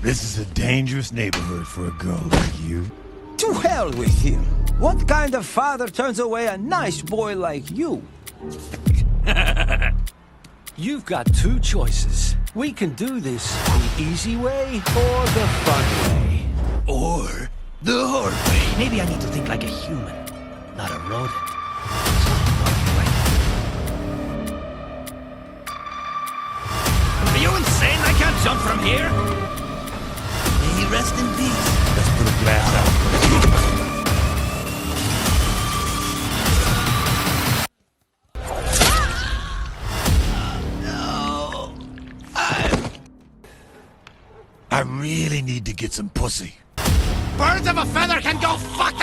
This is a dangerous neighborhood for a girl like you. To hell with him. What kind of father turns away a nice boy like you? You've got two choices. We can do this the easy way or the fun way. Or the hard way. Maybe I need to think like a human, not a rodent. Are you insane? I can't jump from here! May he rest in peace. Let's put a glass out. I really need to get some pussy. Birds of a feather can go fuck